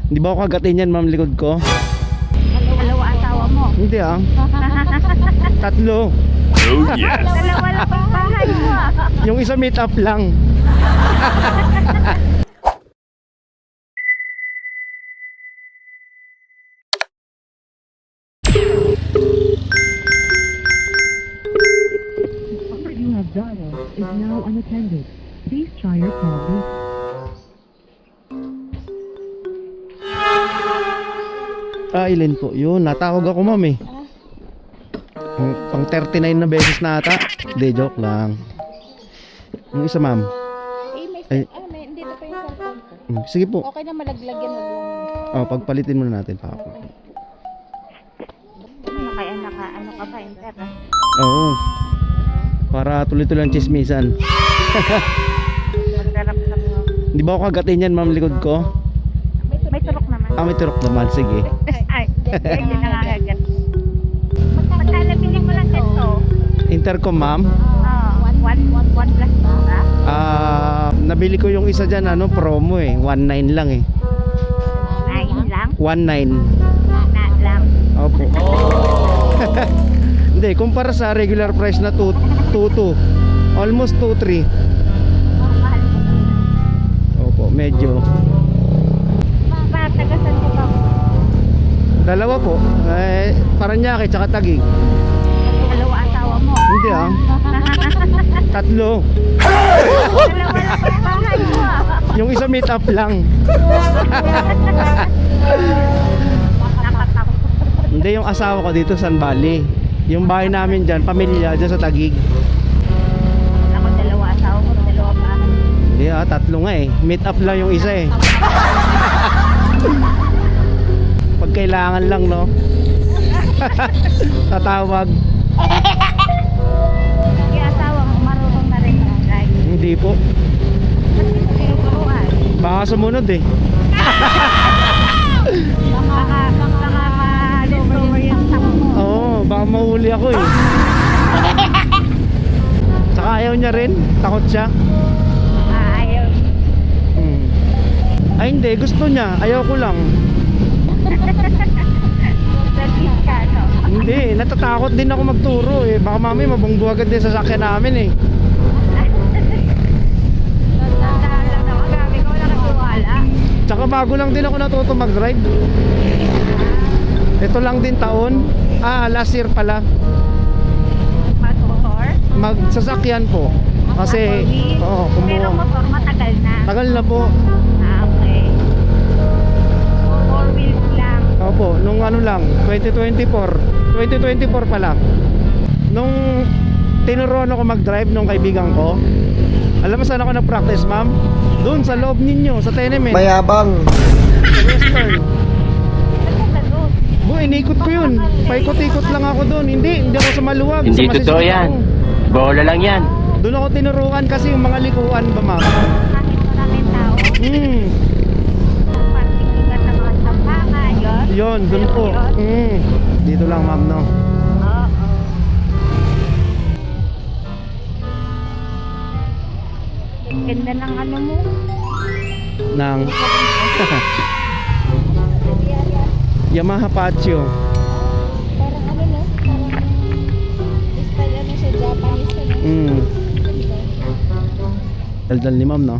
Hindi ba ako kagatin yan, ma'am, likod ko? Dalawa asawa mo. Hindi ah. Tatlo. Oh yes. Dalawa lang ang bahay mo. Yung isa meet up lang. Number you have dialed is now unattended. Please try your call later. Ilan po? Yun, natawag ako, ma'am eh. Pang 39 na beses na ata. Hindi, joke lang. Yung isa, ma'am. Ay. Dito pa yung cellphone ko. Sige po. Okay na malaglagan mo yung... Pagpalitin muna natin pa ako. Kaya ano ka ba, internet? Oo. Para tuloy-tuloy ang chismisan. Magdarap ka mo. Hindi ba ako kagatin yan, ma'am, likod ko? May turok naman. May turok naman. Sige. Ay, hindi nangangagat. Magkala bilhin mo lang dito. Intercom, ma'am. One plus ba? Nabili ko yung isa dyan, promo eh. 19 lang eh. Ay, lang? 19. Na lang. Opo. Hindi, kumpara sa regular price na 2.2. Almost 2.3. Mahal mo. Opo, medyo. Tagasan ko ba? Dalawa po. Paranaque tsaka Taguig. Dalawa asawa mo. Hindi ah. Tatlo. Dalawa lang ang bahay mo. Yung isa meet up lang. Nakatakot. Hindi, yung asawa ko dito San Valley. Yung bahay namin dyan, pamilya dyan sa Taguig. Ako dalawa asawa mo, dalawa bahay. Hindi ah, tatlo nga eh. Meet up lang yung isa eh. Pag kailangan lang, no? Tatawag. Yung asawa mo, marunong na rin ang drive. Hindi po. Ba't hindi mo tinuturuan? Baka sumunod eh. Baka ma-discover yung sakot mo. Oo, baka mahuli ako eh. Tsaka ayaw niya rin. Takot siya. Ayaw. Ay hindi, gusto niya. Ayaw ko lang. Service ka, no? Hindi, natatakot din ako magturo eh. Baka mami mabunggo agad din sa sasakyan namin eh. Tandaan lang na magabi ko, wala kang tiwala. Tsaka bago lang din ako natuto mag-drive. Ito lang din taon. Last year pala. Motor? Magsasakyan po. Kasi, Pero kumuha. motor matagal na. Tagal na po. Okay. 4 wheels lang. Opo, nung ano lang, 2024 pala. Nung tinuruan ako mag-drive nung kaibigan ko. Alam mo saan ako nag-practice, ma'am? Doon sa loob ninyo, sa tenement. Mayabang. Sa Western. Ano ka doon? Inikot ko yun. Paikot-ikot lang ako doon. Hindi ako sa maluwag. Hindi sa totoo masisip yan. ako. Bola lang yan. Doon ako tinuruan kasi yung mga likuan ba, ma'am? Kahit maraming tao. Partikigan sa mga sampaka, yun? Yun, doon po. Dito lang, ma'am, no? Oo. Ganda ng ano mo. Ng Yamaha Patio. Parang ano no? Parang style ano siya, Japanese ano? Daldal ni ma'am, no?